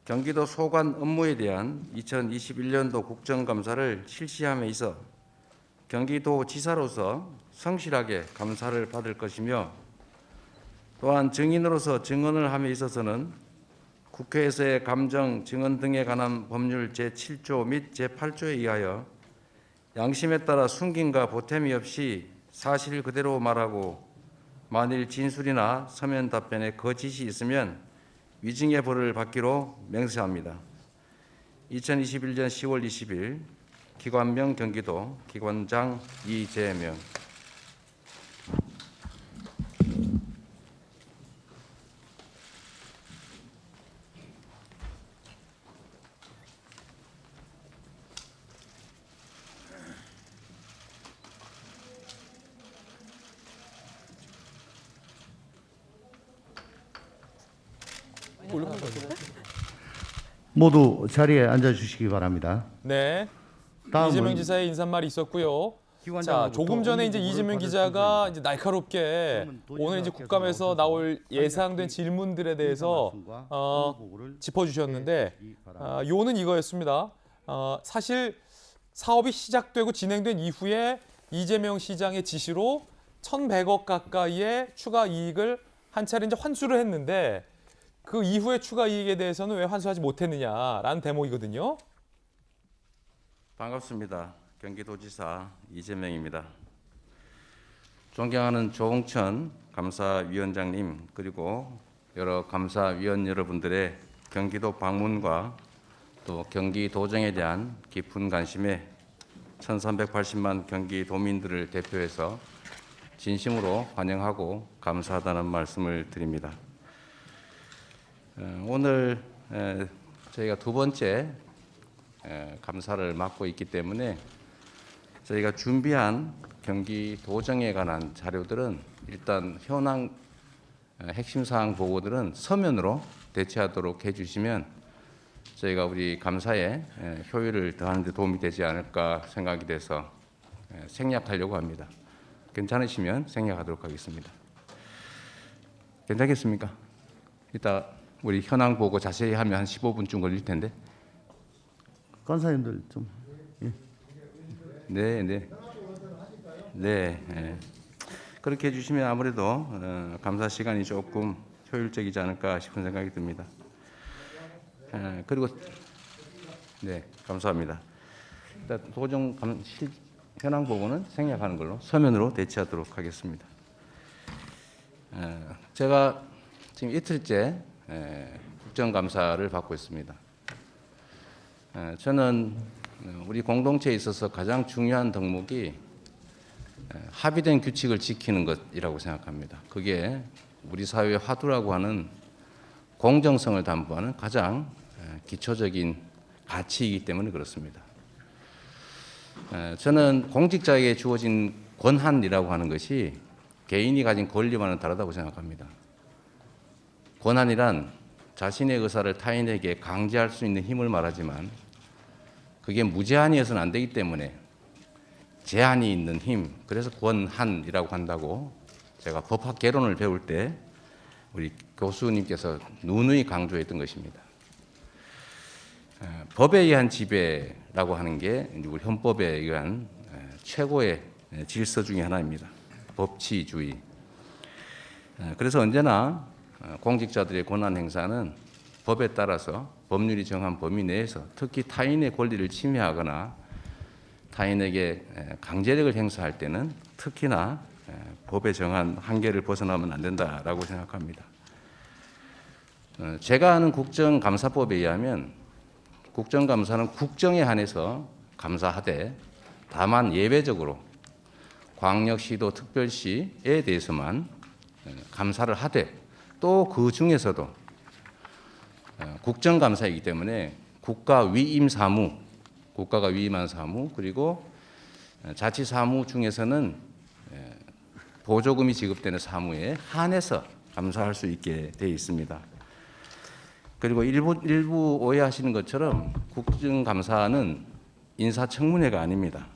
경기도 소관 업무에 대한 2021년도 국정감사를 실시함에 있어 경기도지사로서 성실하게 감사를 받을 것이며, 또한 증인으로서 증언을 함에 있어서는 국회에서의 감정, 증언 등에 관한 법률 제7조 및 제8조에 의하여 양심에 따라 숨김과 보탬이 없이 사실 그대로 말하고, 만일 진술이나 서면 답변에 거짓이 있으면 위증의 벌을 받기로 맹세합니다. 2021년 10월 20일 기관명 경기도 기관장 이재명. 모두 자리에 앉아주시기 바랍니다. 네. 다음은 이재명 지사의 인사말이 있었고요. 자, 조금 전에 이제 이재명 기자가 이제 날카롭게 오늘 이제 국감에서 나올 예상된 질문들에 대해서 짚어주셨는데, 요는 이거였습니다. 사실 사업이 시작되고 진행된 이후에 이재명 시장의 지시로 1,100억 가까이의 추가 이익을 한 차례 이제 환수를 했는데, 그 이후의 추가 이익에 대해서는 왜 환수하지 못했느냐라는 대목이거든요. 반갑습니다. 경기도지사 이재명입니다. 존경하는 조홍천 감사위원장님, 그리고 여러 감사위원 여러분들의 경기도 방문과 또 경기도정에 대한 깊은 관심에 1,380만 경기도민들을 대표해서 진심으로 환영하고 감사하다는 말씀을 드립니다. 오늘 저희가 두 번째 감사를 맡고 있기 때문에 저희가 준비한 경기도정에 관한 자료들은 일단 현황 핵심 사항 보고들은 서면으로 대체하도록 해주시면 저희가 우리 감사에 효율을 더하는 데 도움이 되지 않을까 생각이 돼서 생략하려고 합니다. 괜찮으시면 생략하도록 하겠습니다. 괜찮겠습니까? 이따 우리 현황 보고 자세히 하면 한 15분쯤 걸릴 텐데. 간사님들 좀. 예. 네. 그렇게 해주시면 아무래도 감사 시간이 조금 효율적이지 않을까 싶은 생각이 듭니다. 그리고 네, 감사합니다. 일단 도정 현황 보고는 생략하는 걸로 서면으로 대체하도록 하겠습니다. 제가 지금 이틀째 국정감사를 받고 있습니다. 저는 우리 공동체에 있어서 가장 중요한 덕목이 합의된 규칙을 지키는 것이라고 생각합니다. 그게 우리 사회의 화두라고 하는 공정성을 담보하는 가장 기초적인 가치이기 때문에 그렇습니다. 저는 공직자에게 주어진 권한이라고 하는 것이 개인이 가진 권리와는 다르다고 생각합니다. 권한이란 자신의 의사를 타인에게 강제할 수 있는 힘을 말하지만, 그게 무제한이어서는 안 되기 때문에 제한이 있는 힘, 그래서 권한이라고 한다고 제가 법학 개론을 배울 때 우리 교수님께서 누누이 강조했던 것입니다. 법에 의한 지배라고 하는 게 우리 헌법에 의한 최고의 질서 중에 하나입니다. 법치주의. 그래서 언제나 공직자들의 권한 행사는 법에 따라서 법률이 정한 범위 내에서 특히 타인의 권리를 침해하거나 타인에게 강제력을 행사할 때는 특히나 법에 정한 한계를 벗어나면 안 된다라고 생각합니다. 제가 아는 국정감사법에 의하면 국정감사는 국정에 한해서 감사하되, 다만 예외적으로 광역시도 특별시에 대해서만 감사를 하되, 또 그 중에서도 국정감사이기 때문에 국가 위임 사무, 국가가 위임한 사무, 그리고 자치사무 중에서는 보조금이 지급되는 사무에 한해서 감사할 수 있게 되어 있습니다. 그리고 일부 오해하시는 것처럼 국정감사는 인사청문회가 아닙니다.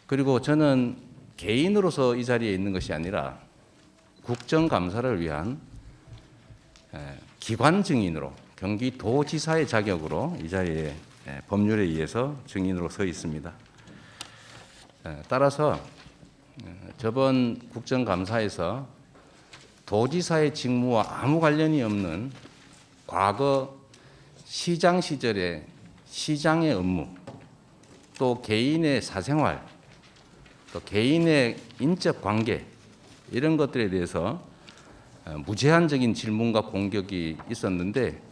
그리고 저는 개인으로서 이 자리에 있는 것이 아니라 국정감사를 위한 기관 증인으로, 경기도지사의 자격으로 이 자리에 법률에 의해서 증인으로 서 있습니다. 따라서 저번 국정감사에서 도지사의 직무와 아무 관련이 없는 과거 시장 시절의 시장의 업무, 또 개인의 사생활, 또 개인의 인적 관계 이런 것들에 대해서 무제한적인 질문과 공격이 있었는데,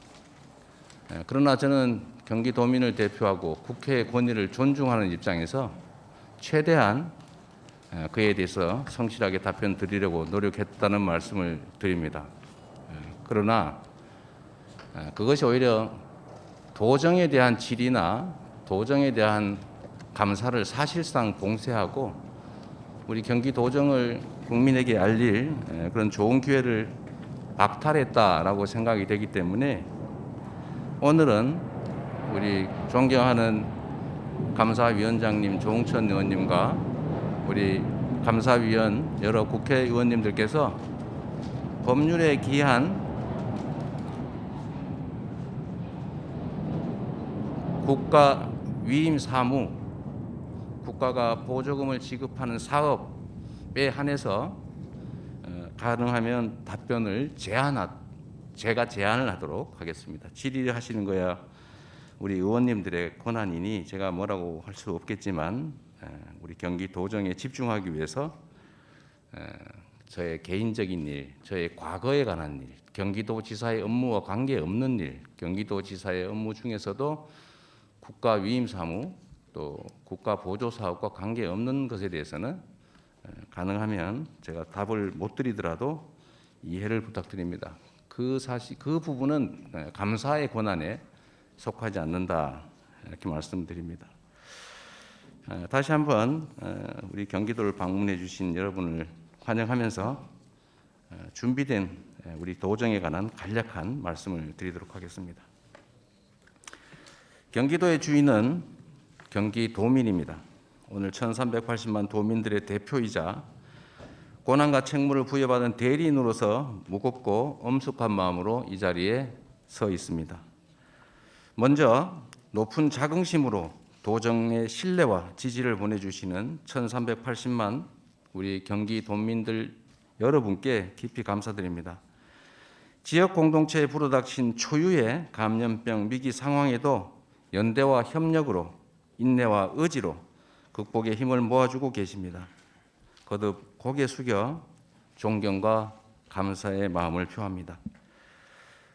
그러나 저는 경기도민을 대표하고 국회의 권위를 존중하는 입장에서 최대한 그에 대해서 성실하게 답변 드리려고 노력했다는 말씀을 드립니다. 그러나 그것이 오히려 도정에 대한 질의나 도정에 대한 감사를 사실상 봉쇄하고 우리 경기도정을 국민에게 알릴 그런 좋은 기회를 박탈했다라고 생각이 되기 때문에 오늘은 우리 존경하는 감사위원장님 조홍천 의원님과 우리 감사위원 여러 국회의원님들께서 법률에 기한 국가 위임 사무, 국가가 보조금을 지급하는 사업에 한해서 가능하면 답변을 제가 제안을 하도록 하겠습니다. 질의를 하시는 거야 우리 의원님들의 권한이니 제가 뭐라고 할 수 없겠지만 우리 경기도정에 집중하기 위해서 저의 개인적인 일, 저의 과거에 관한 일, 경기도지사의 업무와 관계없는 일, 경기도지사의 업무 중에서도 국가 위임 사무 또 국가 보조 사업과 관계없는 것에 대해서는 가능하면 제가 답을 못 드리더라도 이해를 부탁드립니다. 그 부분은 감사의 권한에 속하지 않는다 이렇게 말씀드립니다. 다시 한번 우리 경기도를 방문해 주신 여러분을 환영하면서 준비된 우리 도정에 관한 간략한 말씀을 드리도록 하겠습니다. 경기도의 주인은 경기도민입니다. 오늘 1380만 도민들의 대표이자 권한과 책무를 부여받은 대리인으로서 무겁고 엄숙한 마음으로 이 자리에 서 있습니다. 먼저 높은 자긍심으로 도정의 신뢰와 지지를 보내주시는 1380만 우리 경기도민들 여러분께 깊이 감사드립니다. 지역 공동체에 불어닥친 초유의 감염병 위기 상황에도 연대와 협력으로 인내와 의지로 극복에 힘을 모아주고 계십니다. 거듭 고개 숙여 존경과 감사의 마음을 표합니다.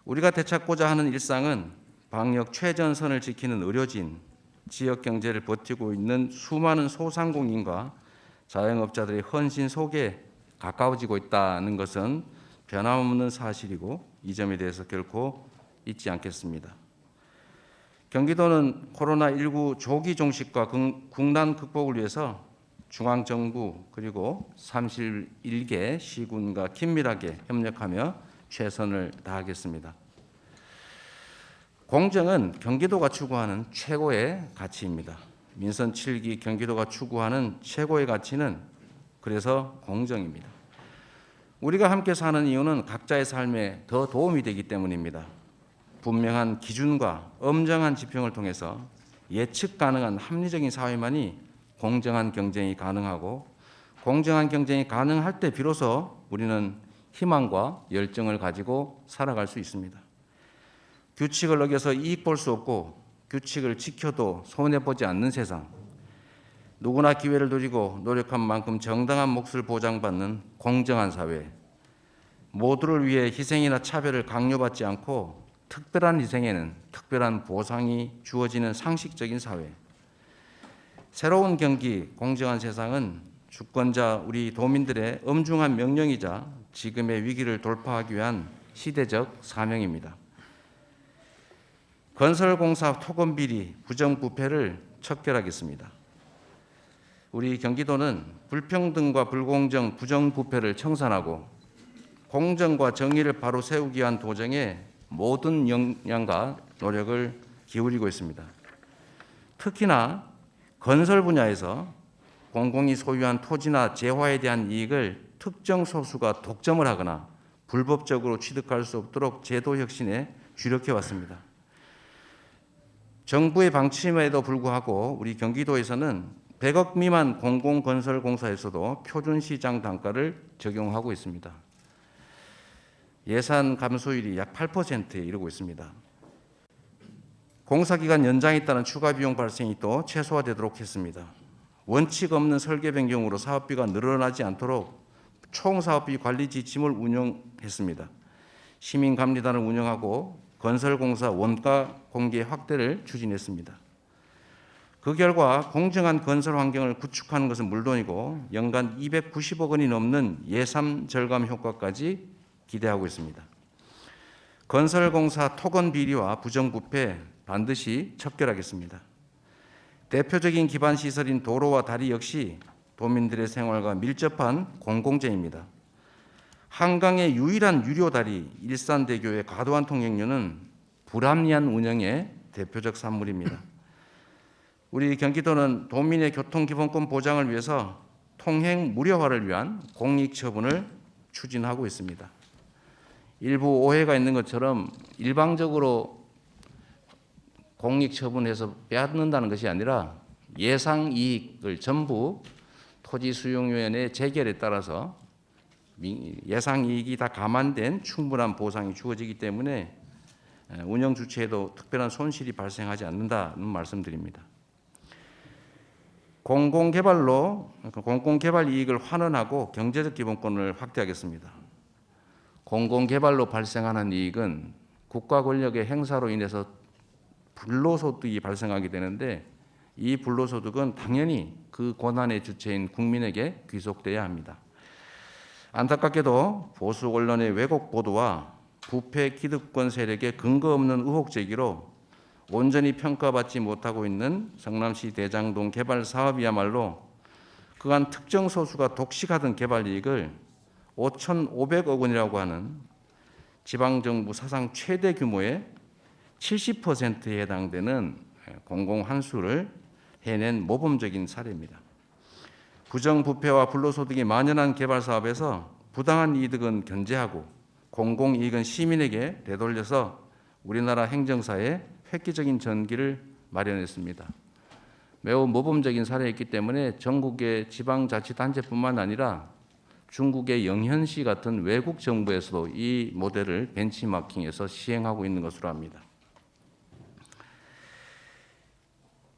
우리가 되찾고자 하는 일상은 방역 최전선을 지키는 의료진, 지역 경제를 버티고 있는 수많은 소상공인과 자영업자들의 헌신 속에 가까워지고 있다는 것은 변함없는 사실이고 이 점에 대해서 결코 잊지 않겠습니다. 경기도는 코로나19 조기 종식과 국난 극복을 위해서 중앙정부 그리고 31개 시군과 긴밀하게 협력하며 최선을 다하겠습니다. 공정은 경기도가 추구하는 최고의 가치입니다. 민선 7기 경기도가 추구하는 최고의 가치는 그래서 공정입니다. 우리가 함께 사는 이유는 각자의 삶에 더 도움이 되기 때문입니다. 분명한 기준과 엄정한 지평을 통해서 예측 가능한 합리적인 사회만이 공정한 경쟁이 가능하고 공정한 경쟁이 가능할 때 비로소 우리는 희망과 열정을 가지고 살아갈 수 있습니다. 규칙을 어겨서 이익 볼 수 없고 규칙을 지켜도 손해보지 않는 세상, 누구나 기회를 누리고 노력한 만큼 정당한 몫을 보장받는 공정한 사회, 모두를 위해 희생이나 차별을 강요받지 않고 특별한 희생에는 특별한 보상이 주어지는 상식적인 사회, 새로운 경기, 공정한 세상은 주권자 우리 도민들의 엄중한 명령이자 지금의 위기를 돌파하기 위한 시대적 사명입니다. 건설공사 토건비리 부정부패를 척결하겠습니다. 우리 경기도는 불평등과 불공정, 부정부패를 청산하고 공정과 정의를 바로 세우기 위한 도정에 모든 역량과 노력을 기울이고 있습니다. 특히나 건설 분야에서 공공이 소유한 토지나 재화에 대한 이익을 특정 소수가 독점을 하거나 불법적으로 취득할 수 없도록 제도 혁신에 주력해 왔습니다. 정부의 방침에도 불구하고 우리 경기도에서는 100억 미만 공공건설공사에서도 표준시장 단가를 적용하고 있습니다. 예산 감소율이 약 8%에 이르고 있습니다. 공사기간 연장에 따른 추가 비용 발생이 또 최소화되도록 했습니다. 원칙 없는 설계 변경으로 사업비가 늘어나지 않도록 총사업비 관리 지침을 운영했습니다. 시민감리단을 운영하고 건설공사 원가 공개 확대를 추진했습니다. 그 결과 공정한 건설 환경을 구축하는 것은 물론이고 연간 290억 원이 넘는 예산 절감 효과까지 기대하고 있습니다. 건설공사 토건 비리와 부정부패 반드시 척결하겠습니다. 대표적인 기반시설인 도로와 다리 역시 도민들의 생활과 밀접한 공공재입니다. 한강의 유일한 유료다리 일산대교의 과도한 통행료는 불합리한 운영의 대표적 산물입니다. 우리 경기도는 도민의 교통기본권 보장을 위해서 통행 무료화를 위한 공익처분을 추진하고 있습니다. 일부 오해가 있는 것처럼 일방적으로 공익처분해서 빼앗는다는 것이 아니라 예상이익을 전부 토지수용위원회 재결에 따라서 예상이익이 다 감안된 충분한 보상이 주어지기 때문에 운영 주체에도 특별한 손실이 발생하지 않는다는 말씀드립니다. 공공개발 이익을 환원하고 경제적 기본권을 확대하겠습니다. 공공개발로 발생하는 이익은 국가 권력의 행사로 인해서 불로소득이 발생하게 되는데 이 불로소득은 당연히 그 권한의 주체인 국민에게 귀속돼야 합니다. 안타깝게도 보수 언론의 왜곡 보도와 부패 기득권 세력의 근거 없는 의혹 제기로 온전히 평가받지 못하고 있는 성남시 대장동 개발 사업이야말로 그간 특정 소수가 독식하던 개발 이익을 5,500억 원이라고 하는 지방정부 사상 최대 규모의 70%에 해당되는 공공환수를 해낸 모범적인 사례입니다. 부정부패와 불로소득이 만연한 개발 사업에서 부당한 이득은 견제하고 공공이익은 시민에게 되돌려서 우리나라 행정사에 획기적인 전기를 마련했습니다. 매우 모범적인 사례였기 때문에 전국의 지방자치단체뿐만 아니라 중국의 영현시 같은 외국 정부에서도 이 모델을 벤치마킹해서 시행하고 있는 것으로 압니다.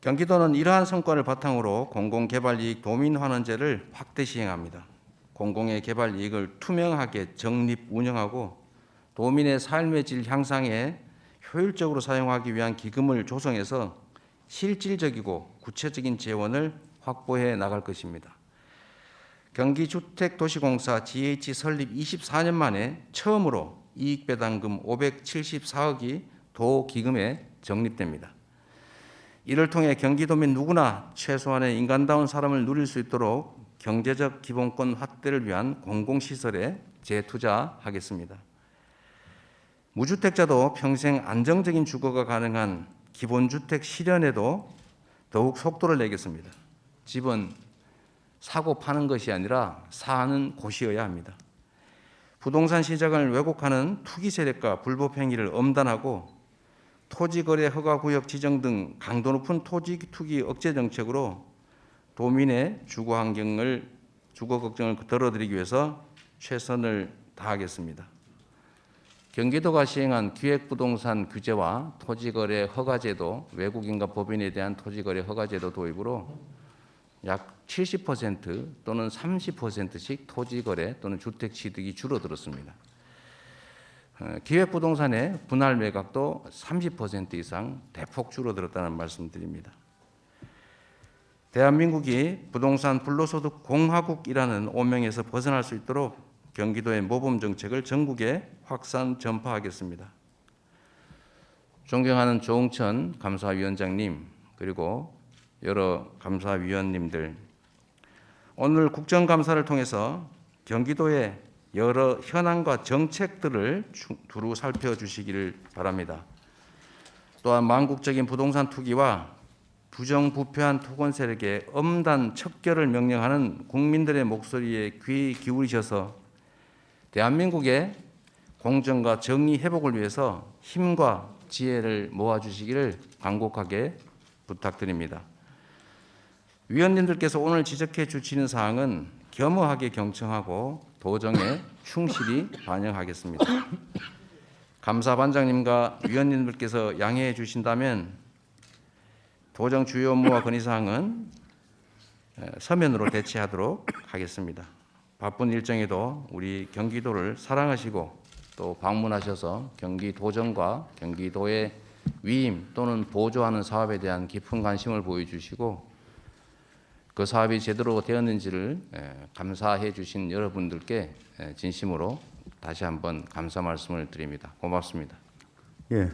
경기도는 이러한 성과를 바탕으로 공공개발이익 도민환원제를 확대 시행합니다. 공공의 개발 이익을 투명하게 적립 운영하고 도민의 삶의 질 향상에 효율적으로 사용하기 위한 기금을 조성해서 실질적이고 구체적인 재원을 확보해 나갈 것입니다. 경기주택도시공사 GH 설립 24년 만에 처음으로 이익배당금 574억이 도 기금에 적립됩니다. 이를 통해 경기도민 누구나 최소한의 인간다운 삶을 누릴 수 있도록 경제적 기본권 확대를 위한 공공시설에 재투자하겠습니다. 무주택자도 평생 안정적인 주거가 가능한 기본주택 실현에도 더욱 속도를 내겠습니다. 집은 사고 파는 것이 아니라 사는 곳이어야 합니다. 부동산 시장을 왜곡하는 투기 세력과 불법 행위를 엄단하고 토지거래 허가구역 지정 등 강도 높은 토지 투기 억제 정책으로 도민의 주거 걱정을 덜어드리기 위해서 최선을 다하겠습니다. 경기도가 시행한 기획부동산 규제와 토지거래 허가제도, 외국인과 법인에 대한 토지거래 허가제도 도입으로 약 70% 또는 30%씩 토지거래 또는 주택 취득이 줄어들었습니다. 기획부동산의 분할 매각도 30% 이상 대폭 줄어들었다는 말씀드립니다. 대한민국이 부동산 불로소득 공화국이라는 오명에서 벗어날 수 있도록 경기도의 모범 정책을 전국에 확산 전파하겠습니다. 존경하는 조응천 감사위원장님 그리고 여러 감사위원님들, 오늘 국정감사를 통해서 경기도의 여러 현안과 정책들을 두루 살펴주시기를 바랍니다. 또한 망국적인 부동산 투기와 부정부패한 토건 세력의 엄단 척결을 명령하는 국민들의 목소리에 귀 기울이셔서 대한민국의 공정과 정의 회복을 위해서 힘과 지혜를 모아주시기를 간곡하게 부탁드립니다. 위원님들께서 오늘 지적해 주시는 사항은 겸허하게 경청하고 도정에 충실히 반영하겠습니다. 감사반장님과 위원님들께서 양해해 주신다면 도정 주요 업무와 건의사항은 서면으로 대체하도록 하겠습니다. 바쁜 일정에도 우리 경기도를 사랑하시고 또 방문하셔서 경기도정과 경기도의 위임 또는 보조하는 사업에 대한 깊은 관심을 보여주시고 그 사업이 제대로 되었는지를 감사해 주신 여러분들께 진심으로 다시 한번 감사 말씀을 드립니다. 고맙습니다. 예,